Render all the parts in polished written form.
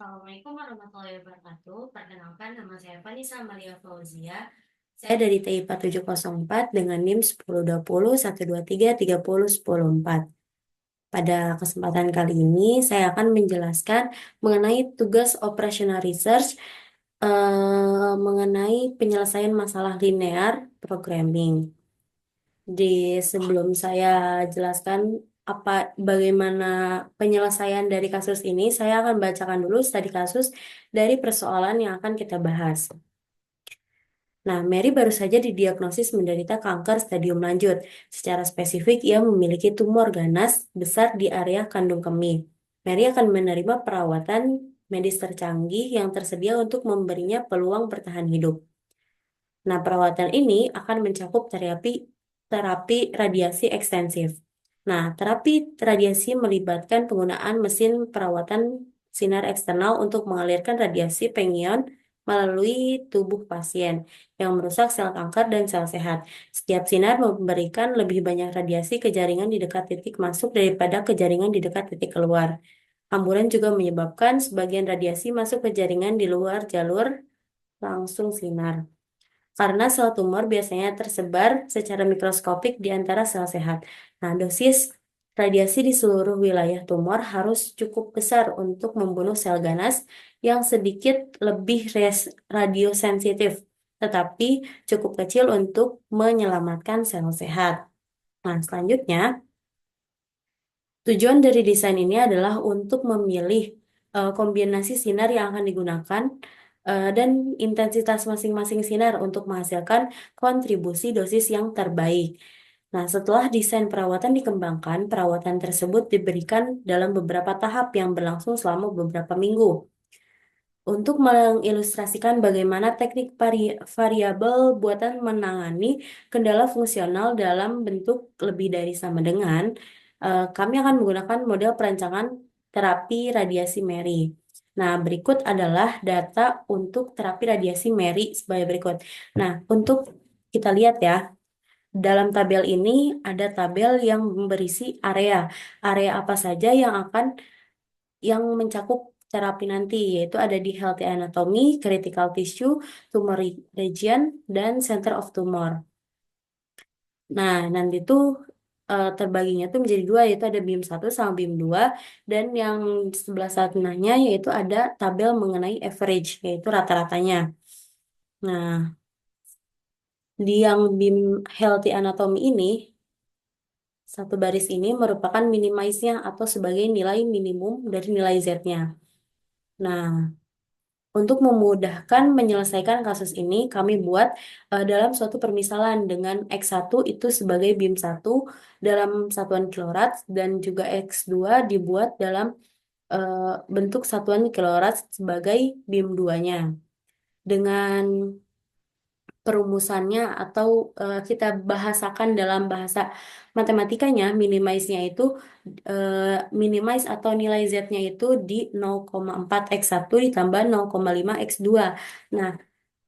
Assalamualaikum warahmatullahi wabarakatuh. Perkenalkan, nama saya Vanessa Maria Fauzia. Saya dari TIPA 704 dengan NIM 1020 123 30 104. Pada kesempatan kali ini, saya akan menjelaskan mengenai tugas operational research mengenai penyelesaian masalah linear programming. Di sebelum saya jelaskan bagaimana penyelesaian dari kasus ini, saya akan bacakan dulu studi kasus dari persoalan yang akan kita bahas. Nah, Mary baru saja didiagnosis menderita kanker stadium lanjut. Secara spesifik, ia memiliki tumor ganas besar di area kandung kemih. Mary akan menerima perawatan medis tercanggih yang tersedia untuk memberinya peluang bertahan hidup. Nah, perawatan ini akan mencakup terapi radiasi ekstensif. Nah, terapi radiasi melibatkan penggunaan mesin perawatan sinar eksternal untuk mengalirkan radiasi pengion melalui tubuh pasien yang merusak sel kanker dan sel sehat. Setiap sinar memberikan lebih banyak radiasi ke jaringan di dekat titik masuk daripada ke jaringan di dekat titik keluar. Hamburan juga menyebabkan sebagian radiasi masuk ke jaringan di luar jalur langsung sinar. Karena sel tumor biasanya tersebar secara mikroskopik di antara sel sehat. Nah, dosis radiasi di seluruh wilayah tumor harus cukup besar untuk membunuh sel ganas yang sedikit lebih radiosensitif, tetapi cukup kecil untuk menyelamatkan sel sehat. Nah, selanjutnya, tujuan dari desain ini adalah untuk memilih kombinasi sinar yang akan digunakan dan intensitas masing-masing sinar untuk menghasilkan kontribusi dosis yang terbaik. Nah, setelah desain perawatan dikembangkan, perawatan tersebut diberikan dalam beberapa tahap yang berlangsung selama beberapa minggu. Untuk mengilustrasikan bagaimana teknik variabel buatan menangani kendala fungsional dalam bentuk lebih dari sama dengan, kami akan menggunakan model perancangan terapi radiasi Mary. Nah, berikut adalah data untuk terapi radiasi Mary sebagai berikut. Nah, untuk kita lihat ya, dalam tabel ini ada tabel yang berisi area. Area apa saja yang mencakup terapi nanti, yaitu ada di healthy anatomy, critical tissue, tumor region, dan center of tumor. Nah, nanti tuh terbaginya tuh menjadi dua, yaitu ada BIM 1 sama BIM 2, dan yang sebelah sananya yaitu ada tabel mengenai average, yaitu rata-ratanya. Nah, di yang BIM healthy anatomy ini, satu baris ini merupakan minimize-nya atau sebagai nilai minimum dari nilai Z-nya. Nah, untuk memudahkan menyelesaikan kasus ini, kami buat dalam suatu permisalan dengan X1 itu sebagai BIM 1 dalam satuan kilorat dan juga X2 dibuat dalam bentuk satuan kilorat sebagai BIM 2-nya. Dengan perumusannya atau kita bahasakan dalam bahasa matematikanya, minimize-nya itu minimize atau nilai Z-nya itu di 0,4 X1 ditambah 0,5 X2. Nah,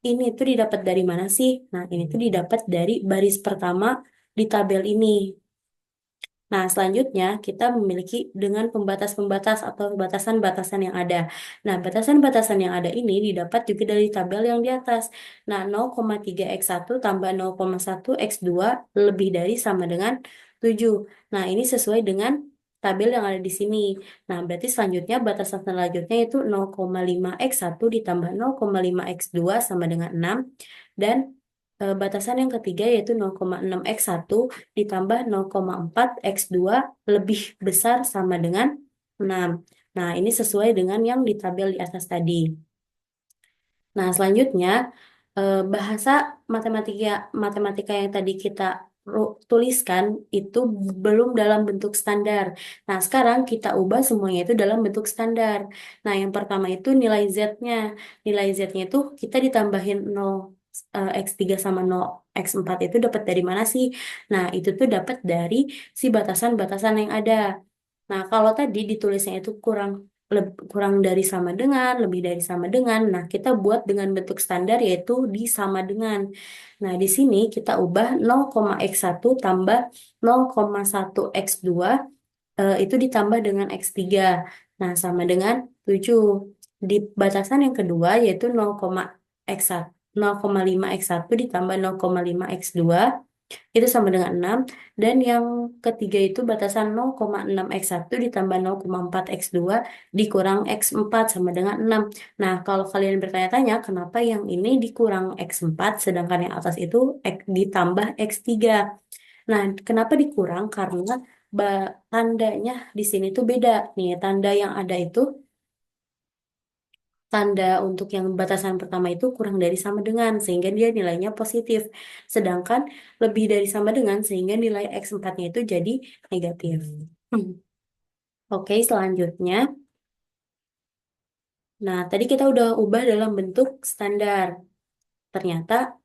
ini tuh didapat dari mana sih? Nah, ini tuh didapat dari baris pertama di tabel ini. Nah, selanjutnya kita memiliki dengan pembatas-pembatas atau batasan-batasan yang ada. Nah, batasan-batasan yang ada ini didapat juga dari tabel yang di atas. Nah, 0,3 X1 tambah 0,1 X2 lebih dari sama dengan 7. Nah, ini sesuai dengan tabel yang ada di sini. Nah, berarti selanjutnya batasan selanjutnya itu 0,5 X1 ditambah 0,5 X2 sama dengan 6. Dan batasan yang ketiga yaitu 0,6 X1 ditambah 0,4 X2 lebih besar sama dengan 6. Nah, ini sesuai dengan yang di tabel di atas tadi. Nah, selanjutnya bahasa matematika matematika yang tadi kita tuliskan itu belum dalam bentuk standar. Nah, sekarang kita ubah semuanya itu dalam bentuk standar. Nah, yang pertama itu nilai Z-nya. Nilai Z-nya itu kita ditambahin 0 X3 sama 0 X4 itu dapat dari mana sih? Nah, itu tuh dapat dari si batasan-batasan yang ada. Nah, kalau tadi ditulisnya itu kurang dari sama dengan, lebih dari sama dengan. Nah, kita buat dengan bentuk standar yaitu di sama dengan. Nah, di sini kita ubah 0,X1 tambah 0,1 X2 itu ditambah dengan X3. Nah, sama dengan 7. Di batasan yang kedua yaitu 0,5 x 1 ditambah 0,5 x 2 itu sama dengan 6. Dan yang ketiga itu batasan 0,6 x 1 ditambah 0,4 x 2 dikurang x 4 sama dengan 6. Nah, kalau kalian bertanya-tanya kenapa yang ini dikurang x 4 sedangkan yang atas itu ditambah x 3. Nah, kenapa dikurang? Karena tandanya di sini tuh beda. Nih, tanda yang ada itu, tanda untuk yang batasan pertama itu kurang dari sama dengan, sehingga dia nilainya positif. Sedangkan lebih dari sama dengan, sehingga nilai X4-nya itu jadi negatif. Hmm. Oke, selanjutnya. Nah, tadi kita udah ubah dalam bentuk standar. Ternyata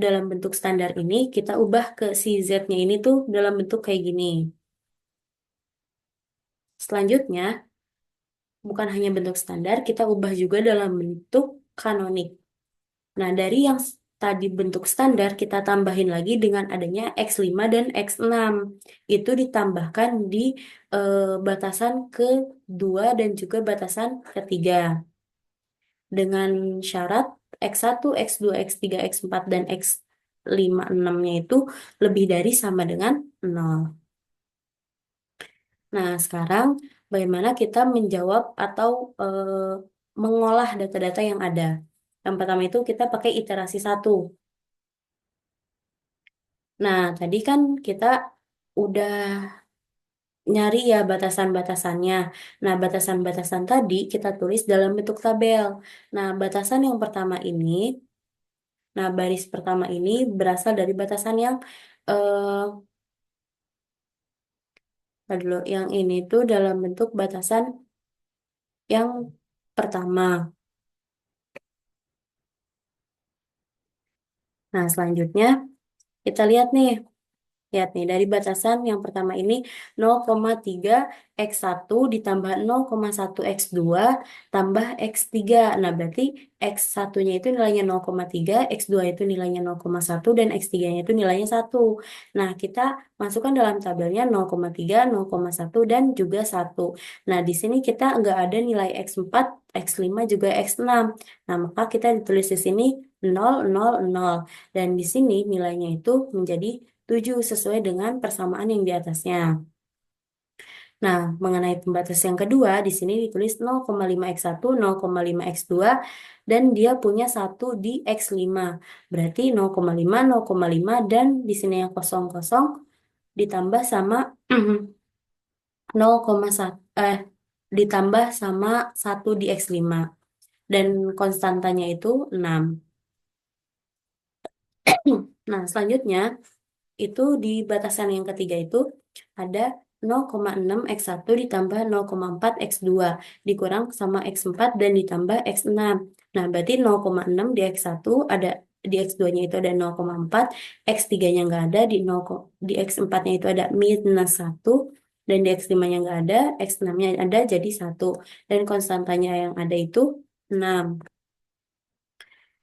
dalam bentuk standar ini, kita ubah ke si Z-nya ini tuh dalam bentuk kayak gini. Selanjutnya, bukan hanya bentuk standar, kita ubah juga dalam bentuk kanonik. Nah, dari yang tadi bentuk standar, kita tambahin lagi dengan adanya X5 dan X6. Itu ditambahkan di batasan kedua dan juga batasan ketiga. Dengan syarat X1, X2, X3, X4, dan X5, 6-nya itu lebih dari sama dengan 0. Nah, sekarang bagaimana kita menjawab atau mengolah data-data yang ada. Yang pertama itu kita pakai iterasi 1. Nah, tadi kan kita udah nyari ya batasan-batasannya. Nah, batasan-batasan tadi kita tulis dalam bentuk tabel. Nah, batasan yang pertama ini, nah baris pertama ini berasal dari batasan yang, eh dulu, yang ini tuh dalam bentuk batasan yang pertama. Nah, selanjutnya kita lihat nih. Lihat nih, dari batasan yang pertama ini 0,3 x 1 ditambah 0,1 x 2 tambah x 3. Nah, berarti x 1-nya itu nilainya 0,3, x 2 itu nilainya 0,1, dan x 3-nya itu nilainya 1. Nah, kita masukkan dalam tabelnya 0,3, 0,1, dan juga 1. Nah, di sini kita nggak ada nilai x 4, x 5, juga x 6. Nah, maka kita ditulis di sini 0, 0, 0. Dan di sini nilainya itu menjadi 7 sesuai dengan persamaan yang di atasnya. Nah, mengenai pembatas yang kedua, di sini ditulis 0,5 x 1, 0,5 x 2, dan dia punya 1 di x 5. Berarti 0,5, 0,5, dan di sini yang kosong kosong ditambah sama 0,1, ditambah sama 1 di x 5. Dan konstantanya itu 6. Nah, selanjutnya itu di batasan yang ketiga itu ada 0,6 x 1 ditambah 0,4 x 2 dikurang sama x 4 dan ditambah x 6. Nah, berarti 0,6 di x 1 ada, di x 2-nya itu ada 0,4, x 3-nya nggak ada, di x 4-nya itu ada minus 1, dan di x 5-nya nggak ada, x 6-nya ada jadi 1. Dan konstantanya yang ada itu 6.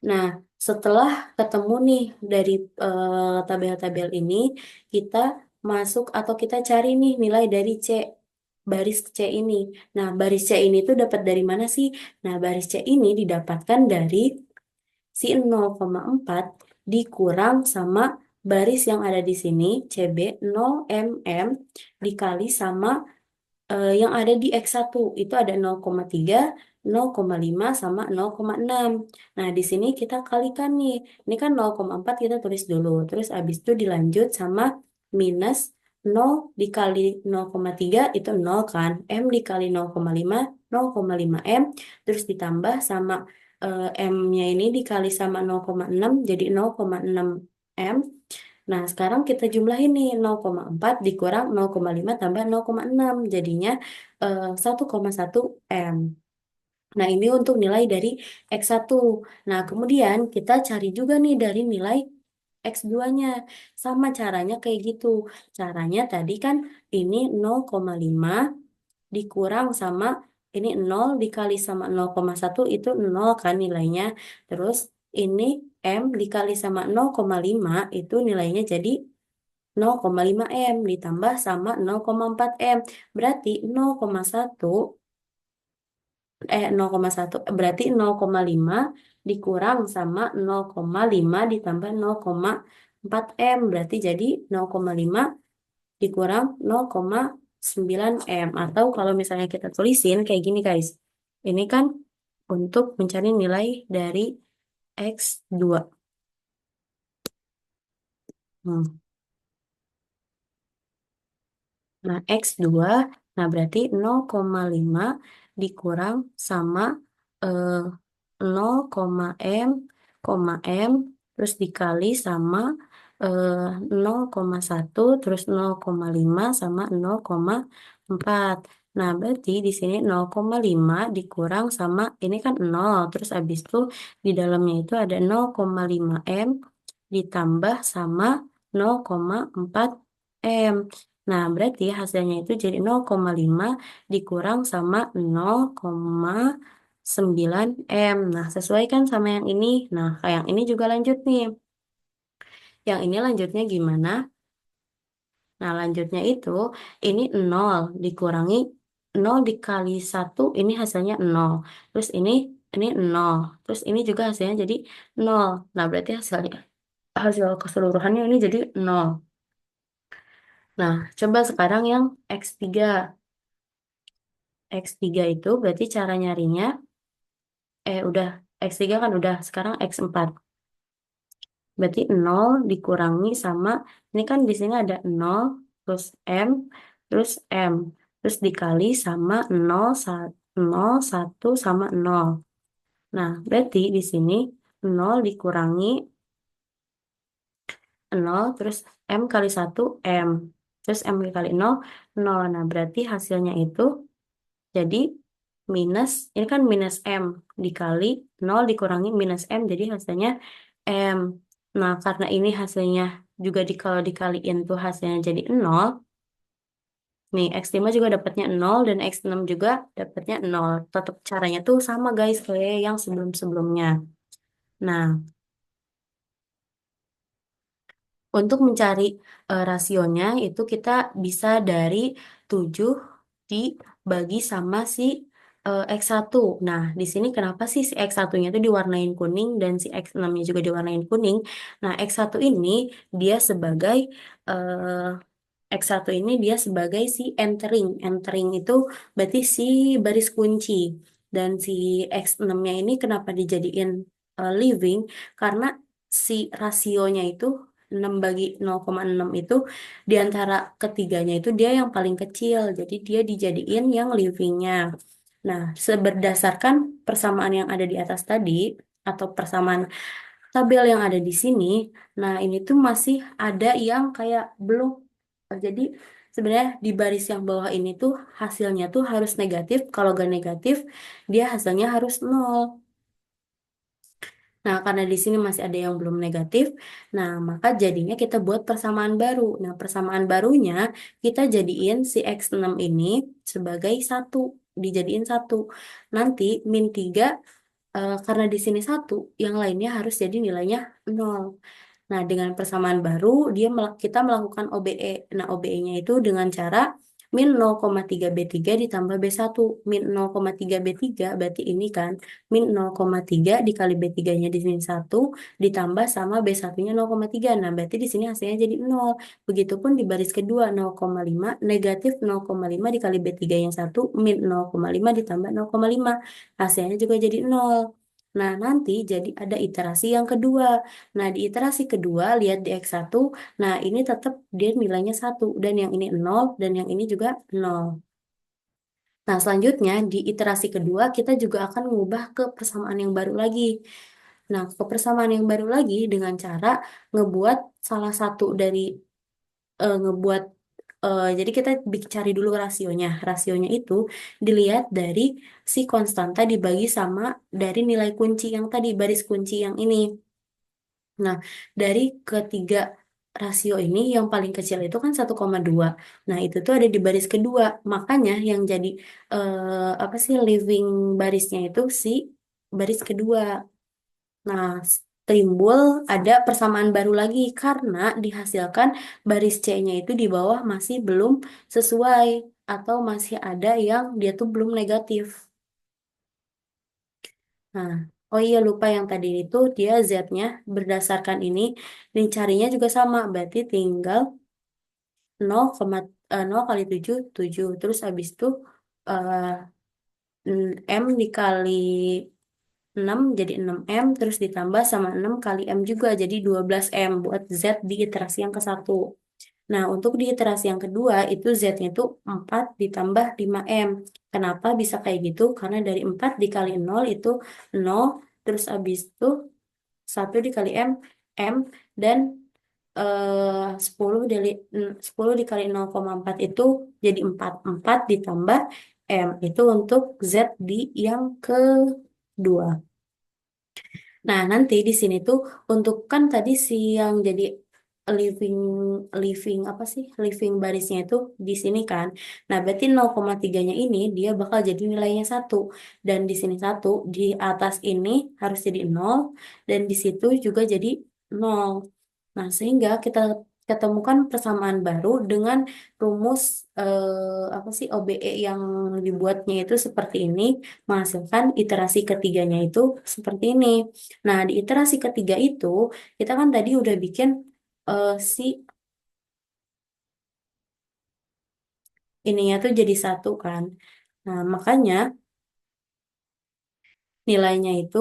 Nah, setelah ketemu nih dari tabel-tabel ini, kita masuk atau kita cari nih nilai dari C, baris C ini. Nah, baris C ini tuh dapat dari mana sih? Nah, baris C ini didapatkan dari si 0,4 dikurang sama baris yang ada di sini, CB 0 mm dikali sama yang ada di X1 itu ada 0,3, 0,5 sama 0,6. Nah, di sini kita kalikan nih. Ini kan 0,4 kita tulis dulu. Terus abis itu dilanjut sama minus 0 dikali 0,3 itu 0 kan. M dikali 0,5, 0,5 M. Terus ditambah sama M-nya ini dikali sama 0,6 jadi 0,6 M. Nah, sekarang kita jumlahin nih 0,4 dikurang 0,5 tambah 0,6 jadinya 1,1 M. Nah, ini untuk nilai dari X1. Nah, kemudian kita cari juga nih dari nilai X2-nya. Sama caranya kayak gitu. Caranya tadi kan ini 0,5 dikurang sama ini 0 dikali sama 0,1 itu 0 kan nilainya. Terus ini M dikali sama 0,5 itu nilainya jadi 0,5 M ditambah sama 0,4 M. Berarti 0,1 0,1 berarti 0,5 dikurang sama 0,5 ditambah 0,4 M. Berarti jadi 0,5 dikurang 0,9 M. Atau kalau misalnya kita tulisin kayak gini guys. Ini kan untuk mencari nilai dari X2. Hmm. Nah, X2, nah berarti 0,5 dikurang sama eh, 0, M, terus dikali sama eh, 0,1, terus 0,5 sama 0,4. Nah, berarti di sini 0,5 dikurang sama, ini kan 0, terus habis itu di dalamnya itu ada 0,5 M ditambah sama 0,4 M. Nah, berarti hasilnya itu jadi 0,5 dikurang sama 0,9 M. Nah, sesuaikan sama yang ini. Nah, kayak yang ini juga lanjut nih. Yang ini lanjutnya gimana? Nah, lanjutnya itu ini 0 dikurangi 0 dikali 1, ini hasilnya 0. Terus ini 0. Terus ini juga hasilnya jadi 0. Nah, berarti hasil keseluruhannya ini jadi 0. Nah, coba sekarang yang X3. X3 itu berarti cara nyarinya, udah, X3 kan udah, sekarang X4. Berarti 0 dikurangi sama, ini kan di sini ada 0, terus M, terus M. Terus dikali sama 0, 1 sama 0. Nah, berarti di sini 0 dikurangi 0, terus M kali 1, M. Terus M dikali 0, 0. Nah, berarti hasilnya itu jadi minus, ini kan minus M dikali 0 dikurangi minus M, jadi hasilnya M. Nah, karena ini hasilnya juga kalau dikaliin tuh hasilnya jadi 0, nih X5 juga dapatnya 0 dan X6 juga dapatnya 0. Tetap caranya tuh sama guys kayak yang sebelum-sebelumnya. Nah, untuk mencari rasionya itu kita bisa dari 7 dibagi sama si X1. Nah, di sini kenapa sih si X1-nya itu diwarnain kuning dan si X6-nya juga diwarnain kuning? Nah, X1 ini dia sebagai X1 ini dia sebagai si entering. Entering itu berarti si baris kunci. Dan si X6-nya ini kenapa dijadiin living? Karena si rasionya itu 6/0,6 itu di antara ketiganya itu dia yang paling kecil. Jadi dia dijadiin yang livingnya. Nah, berdasarkan persamaan yang ada di atas tadi, atau persamaan tabel yang ada di sini, nah ini tuh masih ada yang kayak belum. Jadi sebenarnya di baris yang bawah ini tuh hasilnya tuh harus negatif. Kalau gak negatif, dia hasilnya harus nol. Nah, karena di sini masih ada yang belum negatif, nah maka jadinya kita buat persamaan baru. Nah, persamaan barunya kita jadiin si X6 ini sebagai satu, dijadiin satu. Nanti min 3, karena di sini satu, yang lainnya harus jadi nilainya nol. Nah, dengan persamaan baru, kita melakukan OBE. Nah, OBE-nya itu dengan cara min 0,3 B3 ditambah B1. Min 0,3 B3 berarti ini kan, min 0,3 dikali B3-nya di sini 1, ditambah sama B1-nya 0,3. Nah, berarti di sini hasilnya jadi 0. Begitupun di baris kedua, 0,5, negatif 0,5 dikali B3-nya 1, min 0,5 ditambah 0,5. Hasilnya juga jadi 0. Nah, nanti jadi ada iterasi yang kedua. Nah, di iterasi kedua, lihat di X1, nah ini tetap dia nilainya satu dan yang ini nol, dan yang ini juga nol. Nah, selanjutnya di iterasi kedua, kita juga akan mengubah ke persamaan yang baru lagi. Nah, ke persamaan yang baru lagi dengan cara ngebuat salah satu dari, ngebuat, jadi kita cari dulu rasionya. Rasionya itu dilihat dari si konstanta dibagi sama dari nilai kunci yang tadi, baris kunci yang ini. Nah, dari ketiga rasio ini yang paling kecil itu kan 1,2. Nah, itu tuh ada di baris kedua. Makanya yang jadi apa sih living barisnya itu si baris kedua. Nah, timbul ada persamaan baru lagi karena dihasilkan baris C-nya itu di bawah masih belum sesuai atau masih ada yang dia tuh belum negatif. Nah, oh iya lupa yang tadi itu dia Z-nya berdasarkan ini, nih carinya juga sama, berarti tinggal 0, 0 kali 7 7. Terus habis itu eh, M dikali 6 jadi 6M, terus ditambah sama 6 kali M juga, jadi 12M buat Z di iterasi yang ke-1. Nah, untuk di iterasi yang kedua, itu Z-nya itu 4 ditambah 5M. Kenapa bisa kayak gitu? Karena dari 4 dikali 0 itu 0, terus habis itu 1 dikali M, M, dan 10 dikali 0,4 itu jadi 4. 4 ditambah M. Itu untuk Z di yang kedua. Nah, nanti di sini tuh untuk kan tadi si yang jadi living living apa sih? Living barisnya itu di sini kan. Nah, berarti 0,3-nya ini dia bakal jadi nilainya 1. Dan di sini 1, di atas ini harus jadi 0 dan di situ juga jadi 0. Nah, sehingga kita ketemukan persamaan baru dengan rumus apa sih OBE yang dibuatnya itu seperti ini, menghasilkan iterasi ketiganya itu seperti ini. Nah, di iterasi ketiga itu kita kan tadi udah bikin si ininya tuh jadi 1 kan. Nah, makanya nilainya itu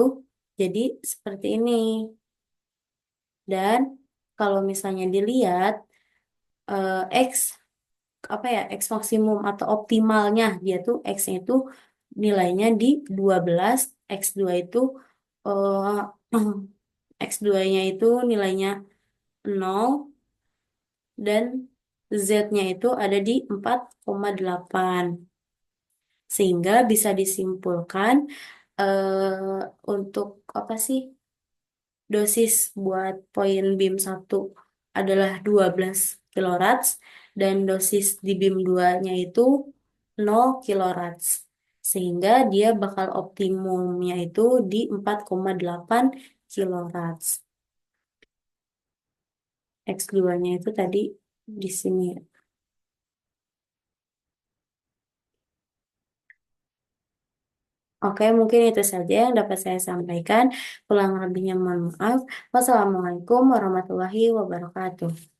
jadi seperti ini. Dan kalau misalnya dilihat X apa ya, X maksimum atau optimalnya dia tuh X-nya itu nilainya di 12, X2 itu X2-nya itu nilainya 0 dan Z-nya itu ada di 4,8. Sehingga bisa disimpulkan untuk apa sih, dosis buat poin BIM 1 adalah 12 kilorats dan dosis di BIM 2-nya itu 0 kilorats. Sehingga dia bakal optimumnya itu di 4,8 kilorats. X2-nya itu tadi di sini. Oke, mungkin itu saja yang dapat saya sampaikan. Kurang lebihnya mohon maaf. Wassalamualaikum warahmatullahi wabarakatuh.